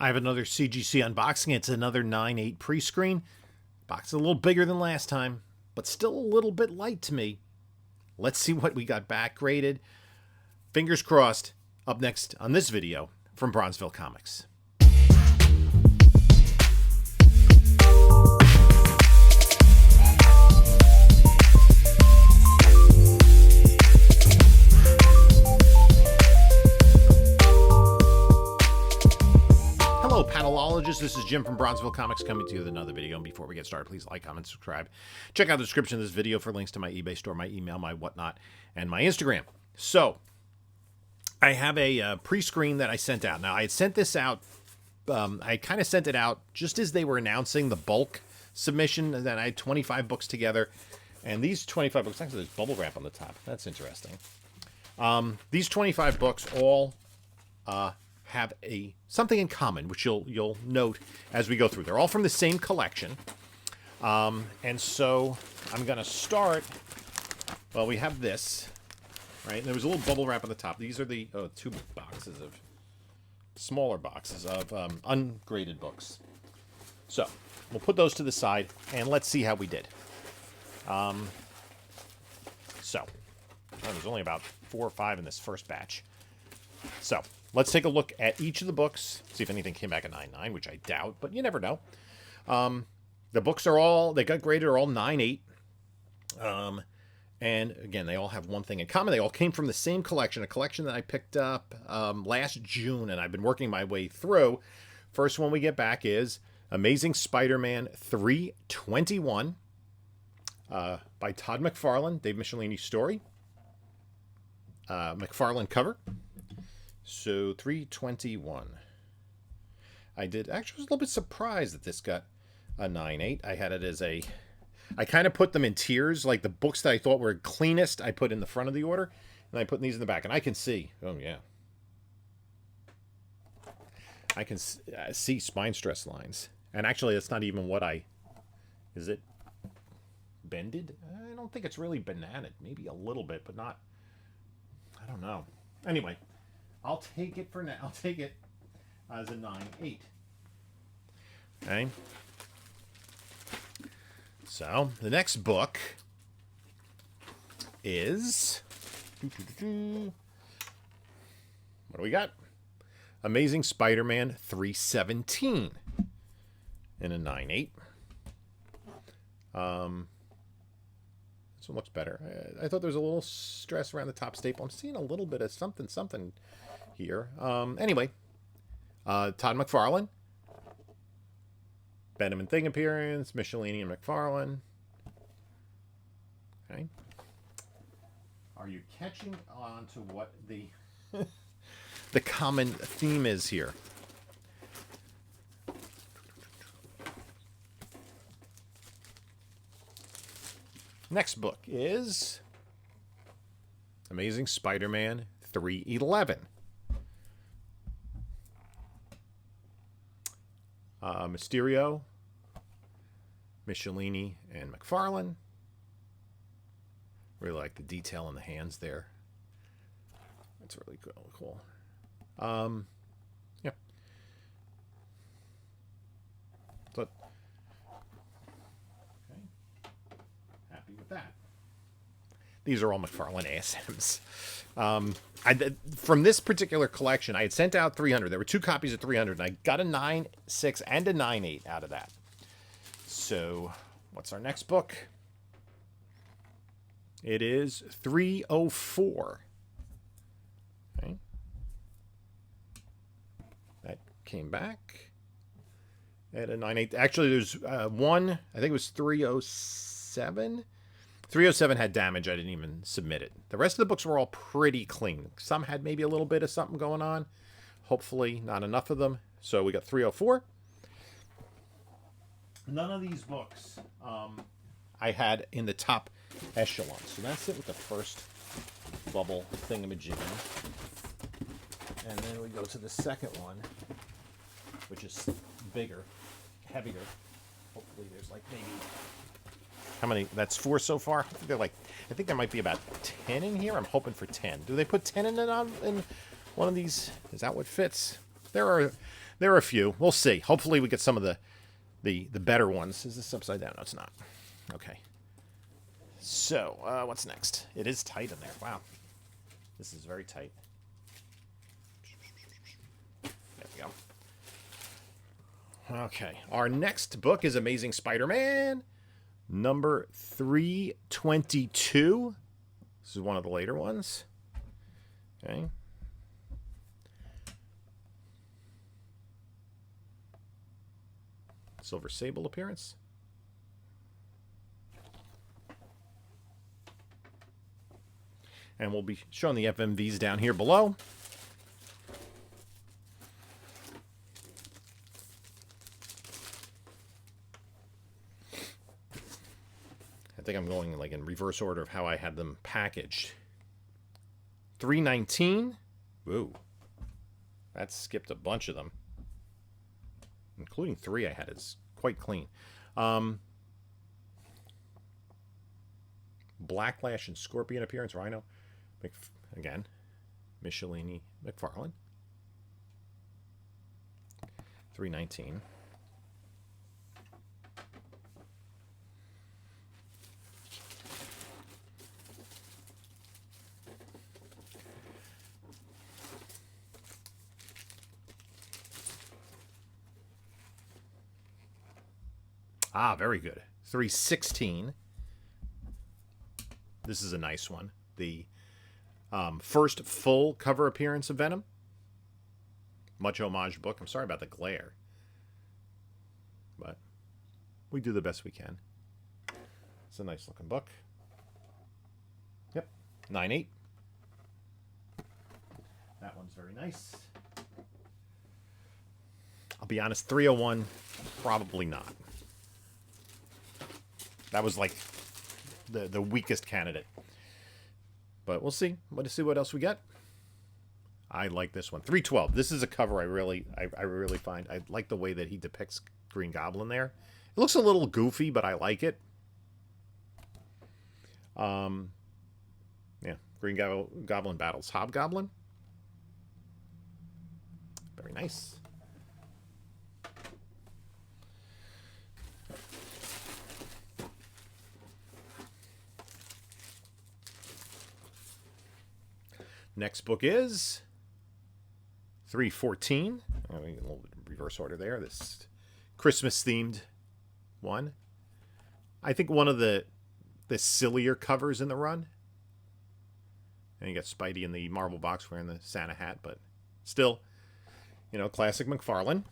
I have another CGC unboxing. It's another 9/8 Prescreen. Box is a little bigger than last time, but still a little bit light to me. Let's see what we got back graded. Fingers crossed. Up next on this video from Bronzeville Comics. Hello, panelologists. This is Jim from Bronzeville Comics coming to you with another video. And before we get started, please like, comment, subscribe. Check out the description of this video for links to my eBay store, my email, my whatnot, and my Instagram. So, I have a Prescreen that I sent out. Now, I had sent this out. I kind of sent it out just as they were announcing the bulk submission. And then I had 25 books together. And these 25 books, actually, there's bubble wrap on the top. That's interesting. These 25 books all have something in common, which you'll note as we go through. They're all from the same collection. And so I'm going to start, well, we have this, right? And there was a little bubble wrap on the top. These are the two boxes of, smaller boxes of ungraded books. So we'll put those to the side, and let's see how we did. There's only about 4 or 5 in this first batch. So let's take a look at each of the books, see if anything came back at 9.9, which I doubt, but you never know. The books are all, they got graded, are all 9.8. And again, they all have one thing in common. They all came from the same collection, a collection that I picked up last June, and I've been working my way through. First one we get back is Amazing Spider-Man 321 by Todd McFarlane, Dave Michelini story. McFarlane cover. So 321. I was a little bit surprised that this got a 9.8. I had it as I kind of put them in tiers, like the books that I thought were cleanest I put in the front of the order, and I put these in the back. And I can see, oh yeah, I can see spine stress lines. And actually, that's not even what is it bended? I don't think it's really bananaed. Maybe a little bit, but not, I don't know. Anyway, I'll take it for now. I'll take it as a 9.8. Okay. So, the next book is... What do we got? Amazing Spider-Man 317 in a 9.8. This one looks better. I thought there was a little stress around the top staple. I'm seeing a little bit of something here. Anyway, Todd McFarlane. Venom and Thing appearance, Michelini and McFarlane. Okay. Are you catching on to what the the common theme is here? Next book is Amazing Spider-Man 311. Mysterio, Michelini, and McFarlane. Really like the detail in the hands there. That's really cool. Yeah. So, okay. Happy with that. These are all McFarlane ASMs. From this particular collection, I had sent out 300. There were 2 copies of 300, and I got a 9.6 and a 9.8 out of that. So, what's our next book? It is 304. Okay. That came back at a 9.8. Actually, there's one, I think it was 307. 307 had damage. I didn't even submit it. The rest of the books were all pretty clean. Some had maybe a little bit of something going on. Hopefully not enough of them. So we got 304. None of these books I had in the top echelon. So that's it with the first bubble thingamajiggy. And then we go to the second one, which is bigger, heavier. Hopefully there's like maybe... How many? That's 4 so far. I think there might be about 10 in here. I'm hoping for 10. Do they put 10 in one of these? Is that what fits? There are There are a few. We'll see. Hopefully we get some of the better ones. Is this upside down? No, it's not. Okay. So, what's next? It is tight in there. Wow. This is very tight. There we go. Okay. Our next book is Amazing Spider-Man, number 322. This is one of the later ones. Okay. Silver Sable appearance. And we'll be showing the FMVs down here below. I think I'm going like in reverse order of how I had them packaged. 319. Woo. That skipped a bunch of them. Including 3 I had. It's quite clean. Blacklash and Scorpion appearance. Rhino. Again. Michelini. McFarlane. 319. Ah, very good. 316. This is a nice one. The first full cover appearance of Venom. Much homage book. I'm sorry about the glare. But we do the best we can. It's a nice looking book. Yep. 9.8. That one's very nice. I'll be honest, 301, probably not. That was like the weakest candidate. But we'll see. Let's see what else we get. I like this one. 312. This is a cover I really find. I like the way that he depicts Green Goblin there. It looks a little goofy, but I like it. Yeah. Green Goblin battles Hobgoblin. Very nice. Next book is 314. A little reverse order there. This Christmas-themed one. I think one of the sillier covers in the run. And you got Spidey in the Marvel box wearing the Santa hat, but still, you know, classic McFarlane.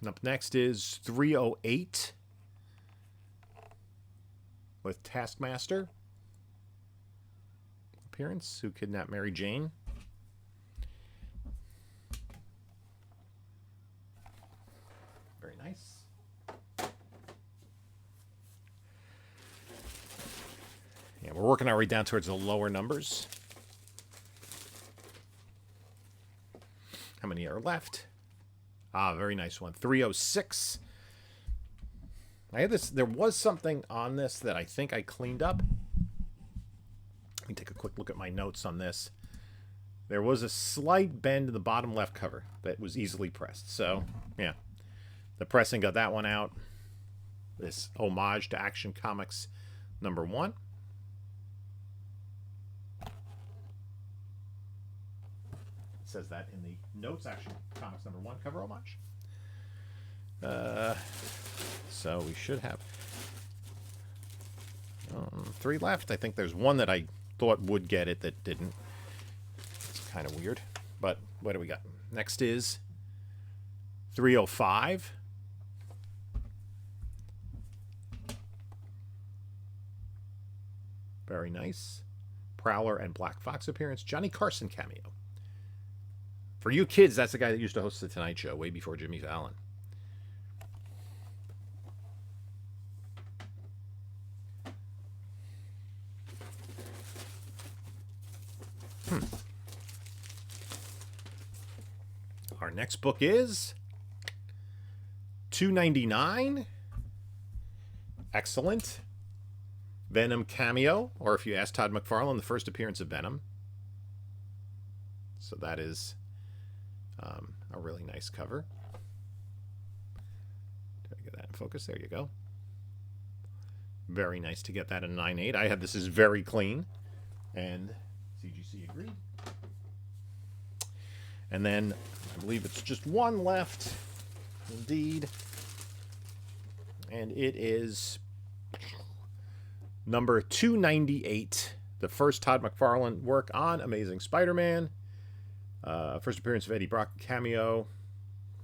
Up next is 308 with Taskmaster appearance, Who Kidnapped Mary Jane. Very nice. Yeah, we're working our way down towards the lower numbers. How many are left? Ah, very nice one. 306. I had this. There was something on this that I think I cleaned up. Let me take a quick look at my notes on this. There was a slight bend in the bottom left cover that was easily pressed. So, yeah. The pressing got that one out. This homage to Action Comics #1. Says that in the notes, Action Comics #1 cover homage. So we should have 3 left. I think there's one that I thought would get it that didn't. It's kind of weird. But what do we got? Next is 305. Very nice. Prowler and Black Fox appearance. Johnny Carson cameo. For you kids, that's the guy that used to host The Tonight Show way before Jimmy Fallon. Our next book is $2.99. Excellent. Venom cameo, or if you ask Todd McFarlane, the first appearance of Venom. So that is a really nice cover. Did I get that in focus? There you go. Very nice to get that in 9.8. I had this is very clean, and CGC agreed. And then I believe it's just one left, indeed, and it is number 298, the first Todd McFarlane work on Amazing Spider-Man. First appearance of Eddie Brock cameo,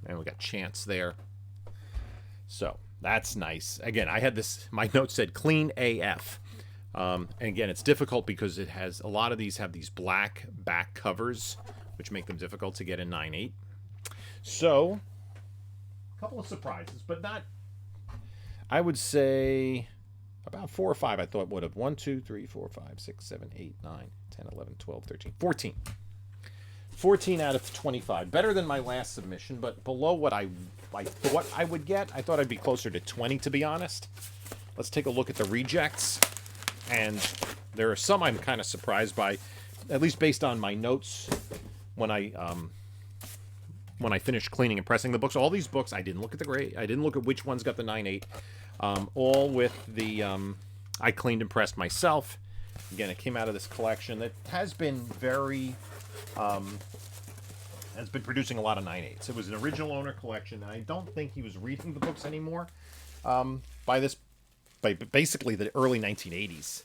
and we got Chance there. So that's nice. Again, I had this, my note said clean AF. And again, it's difficult because it has, a lot of these have these black back covers, which make them difficult to get in 9.8. So, a couple of surprises, but not, I would say, about 4 or 5 I thought would have. 1, 2, 3, 4, 5, 6, 7, 8, 9, 10, 11, 12, 13, 14. 14 out of 25. Better than my last submission, but below what I thought I would get. I thought I'd be closer to 20, to be honest. Let's take a look at the rejects. And there are some I'm kind of surprised by, at least based on my notes when I finished cleaning and pressing the books. All these books, I didn't look at the grade. I didn't look at which ones got the 9.8. All with the, I cleaned and pressed myself. Again, it came out of this collection that has been very, has been producing a lot of 9.8s. It was an original owner collection, and I don't think he was reading the books anymore by basically the early 1980s.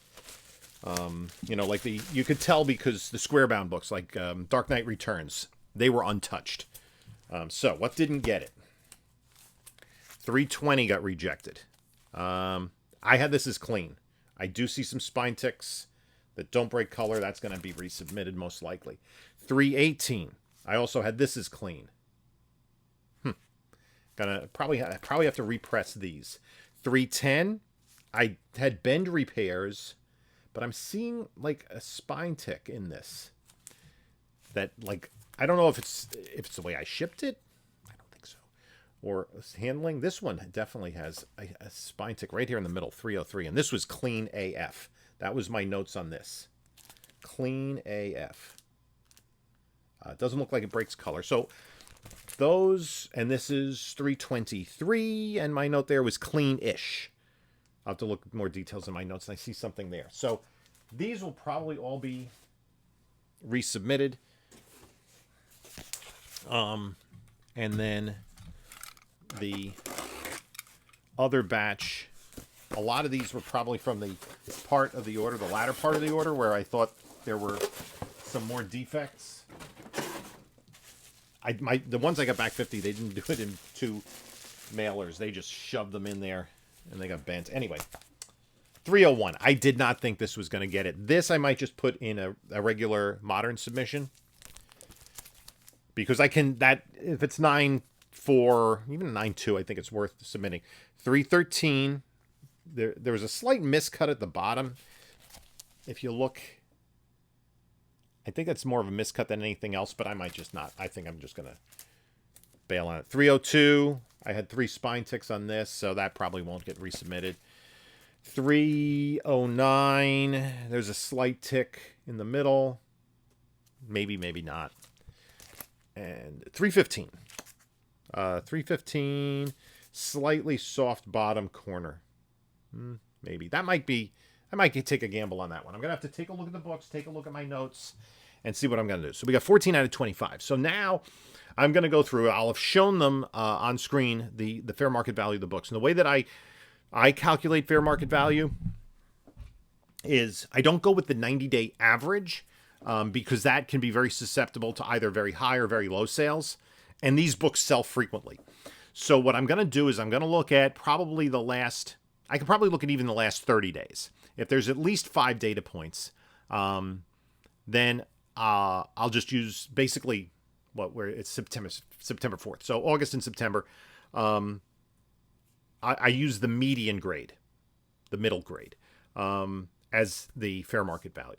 You know, like you could tell because the square-bound books, like Dark Knight Returns, they were untouched. So, what didn't get it? 320 got rejected. I had this as clean. I do see some spine ticks that don't break color. That's going to be resubmitted most likely. 318. I also had this as clean. Gonna probably have to repress these. 310. I had bend repairs, but I'm seeing like a spine tick in this. That like I don't know if it's the way I shipped it. I don't think so. Or handling. This one definitely has a spine tick right here in the middle. 303, and this was clean AF. That was my notes on this. Clean AF. It doesn't look like it breaks color. So those, and this is 323, and my note there was clean-ish. I'll have to look at more details in my notes, and I see something there. So these will probably all be resubmitted. And then the other batch, a lot of these were probably from the part of the order, the latter part of the order, where I thought there were some more defects. The ones I got back 50, they didn't do it in 2 mailers. They just shoved them in there, and they got bent. Anyway, 301. I did not think this was going to get it. This I might just put in a regular modern submission. Because I can, if it's 9.4, even 9.2, I think it's worth submitting. 313, there was a slight miscut at the bottom. If you look, I think that's more of a miscut than anything else, but I might just not. I think I'm just going to bail on it. 302, I had 3 spine ticks on this, so that probably won't get resubmitted. 309, there's a slight tick in the middle. Maybe, maybe not. And 315. 315, slightly soft bottom corner. Maybe. I might take a gamble on that one. I'm going to have to take a look at the books, take a look at my notes, and see what I'm going to do. So we got 14 out of 25. So now I'm going to go through. I'll have shown them on screen the fair market value of the books. And the way that I calculate fair market value is I don't go with the 90-day average because that can be very susceptible to either very high or very low sales. And these books sell frequently. So what I'm going to do is I'm going to look at probably I could probably look at even the last 30 days. If there's at least 5 data points, then I'll just use basically where it's September 4th. So August and September, I use the median grade, the middle grade, as the fair market value.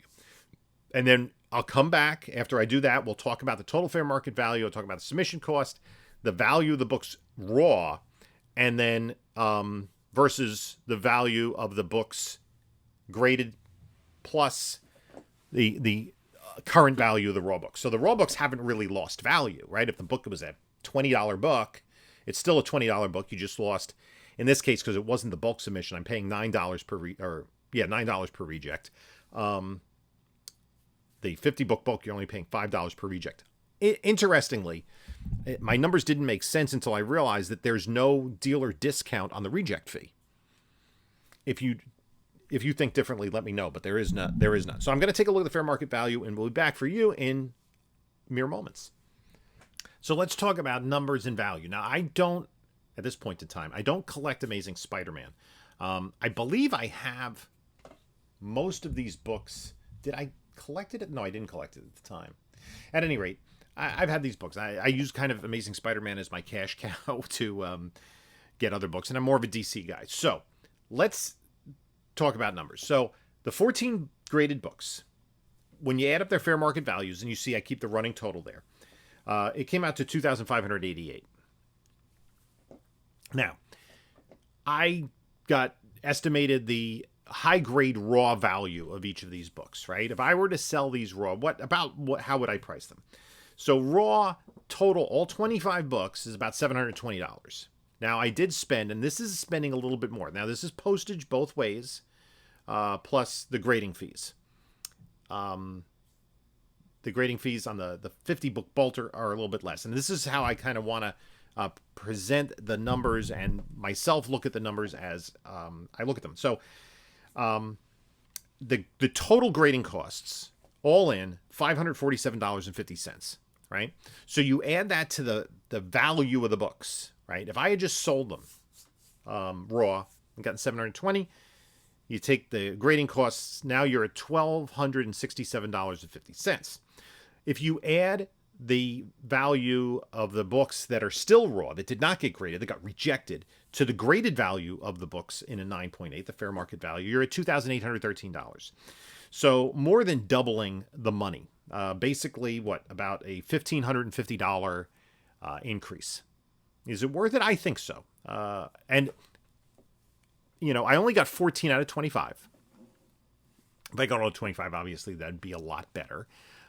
And then I'll come back after I do that. We'll talk about the total fair market value. I'll talk about the submission cost, the value of the books raw, and then versus the value of the books graded plus the current value of the raw books. So the raw books haven't really lost value, right? If the book was a $20 book, it's still a $20 book. You just lost, in this case, because it wasn't the bulk submission, I'm paying $9 per $9 per reject. The 50 book bulk, you're only paying $5 per reject. Interestingly, my numbers didn't make sense until I realized that there's no dealer discount on the reject fee. If you think differently, let me know, but there is none. So I'm going to take a look at the fair market value, and we'll be back for you in mere moments. So let's talk about numbers and value. Now, I don't, at this point in time, I don't collect Amazing Spider-Man. I believe I have most of these books. Did I collect it? No, I didn't collect it at the time. At any rate, I've had these books. I use kind of Amazing Spider-Man as my cash cow to get other books, and I'm more of a DC guy. So let's talk about numbers. So the 14 graded books, when you add up their fair market values, and you see I keep the running total there, it came out to $2,588. What I got estimated the high grade raw value of each of these books, right? If I were to sell these raw, how would I price them? So raw total, all 25 books, is about $720. Now I did spend, and this is spending a little bit more. Now this is postage both ways, plus the grading fees. The grading fees on the 50 book bulk are a little bit less. And this is how I kind of want to present the numbers and myself look at the numbers as I look at them. So the total grading costs, all in, $547.50, right? So you add that to the value of the books, right? If I had just sold them raw and gotten $720, you take the grading costs, now you're at $1,267.50. If you add the value of the books that are still raw, that did not get graded, that got rejected, to the graded value of the books in a 9.8, the fair market value, you're at $2,813. So more than doubling the money. Basically, about a $1,550 increase. Is it worth it? I think so. And, I only got 14 out of 25. If I got all 25, obviously, that'd be a lot better.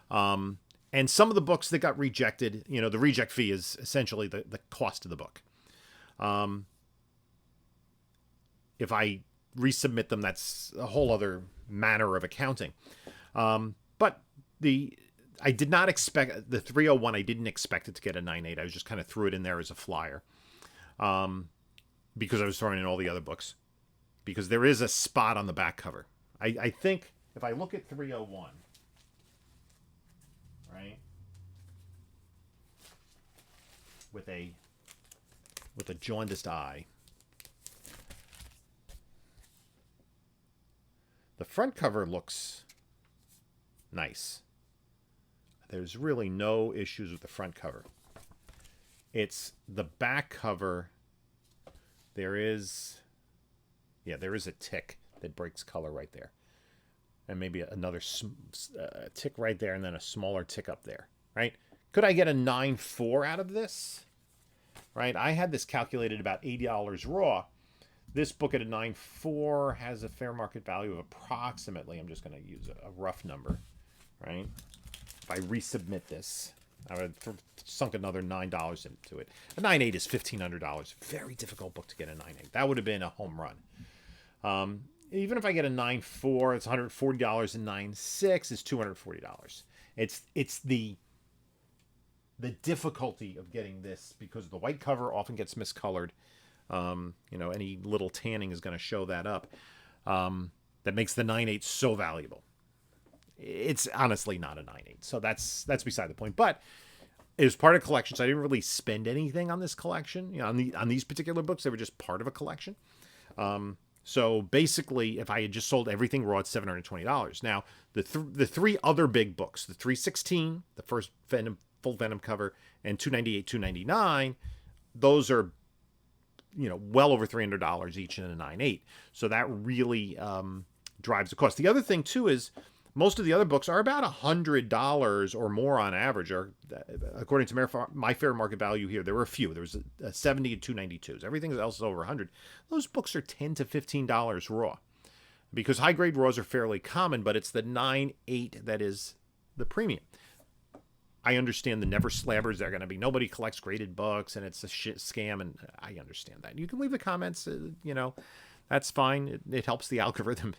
And some of the books that got rejected, the reject fee is essentially the cost of the book. If I resubmit them, that's a whole other manner of accounting. But I did not expect the 301. I didn't expect it to get a 9.8. I just kind of threw it in there as a flyer, because I was throwing in all the other books. Because there is a spot on the back cover. I think if I look at 301, right, with a jaundiced eye, the front cover looks nice. There's really no issues with the front cover. It's the back cover. There is a tick that breaks color right there. And maybe another tick right there, and then a smaller tick up there, right? Could I get a 9.4 out of this? Right? I had this calculated about $80 raw. This book at a 9.4 has a fair market value of approximately, I'm just going to use a rough number, right? If I resubmit this, I would have sunk another $9 into it. A 9.8 is $1,500. Very difficult book to get a 9.8. That would have been a home run. Even if I get a 9.4, it's $140, and 9.6 is $240. It's the difficulty of getting this, because the white cover often gets miscolored. Any little tanning is going to show that up. That makes the 9.8 so valuable. It's honestly not a 9.8, so that's beside the point. But it was part of a collection, so I didn't really spend anything on this collection. On these particular books, they were just part of a collection. So basically, if I had just sold everything raw, it's $720. Now, the three other big books, the 316, the first full Venom cover, and 298, 299, those are, well over $300 each in a 9.8. So that really drives the cost. The other thing, too, is Most of the other books are about $100 or more on average, or according to my fair market value here. There were a few. There was a 70 and 292s. Everything else is over 100. Those books are $10 to $15 raw, because high grade raws are fairly common, but it's the 9.8 that is the premium. I understand the never slabbers. They're going to be, nobody collects graded books and it's a shit scam, and I understand that. You can leave the comments, that's fine. It helps the algorithm.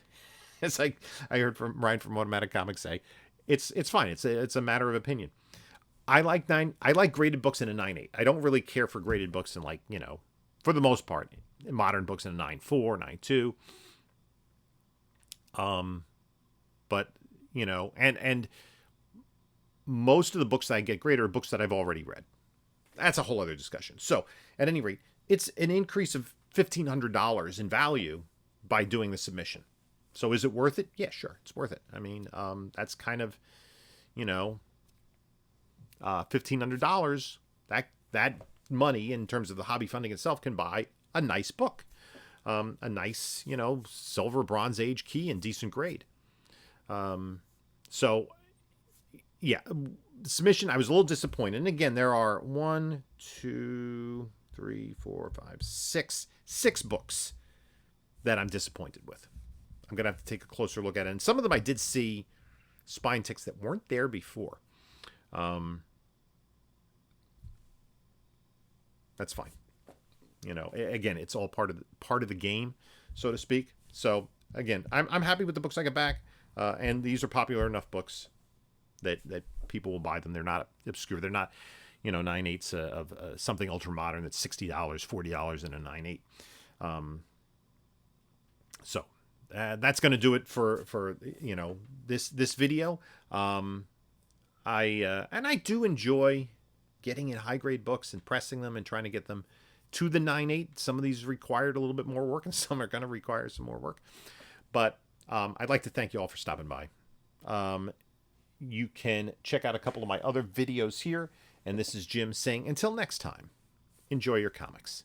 It's like I heard from Ryan from Automatic Comics say, it's fine. It's a matter of opinion. I like graded books in a 9.8. I don't really care for graded books in, like, for the most part, modern books in a 9.4, 9.2. But and most of the books that I get graded are books that I've already read. That's a whole other discussion. So at any rate, it's an increase of $1,500 in value by doing the submission. So is it worth it? Yeah, sure. It's worth it. I mean, that's kind of, $1,500. That money in terms of the hobby funding itself can buy a nice book, a nice, silver, bronze age key in decent grade. So yeah, submission, I was a little disappointed. And again, there are 6 books that I'm disappointed with. I'm going to have to take a closer look at it. And some of them I did see spine ticks that weren't there before. That's fine. Again, it's all part of the game, so to speak. So again, I'm happy with the books I got back. And these are popular enough books that people will buy them. They're not obscure. They're not, 9.8s of something ultra modern that's $60, $40 in a 9.8. So that's going to do it for this video. I do enjoy getting in high grade books and pressing them and trying to get them to the 9.8. Some of these required a little bit more work, and some are going to require some more work. But I'd like to thank you all for stopping by. You can check out a couple of my other videos here. And this is Jim saying, until next time, enjoy your comics.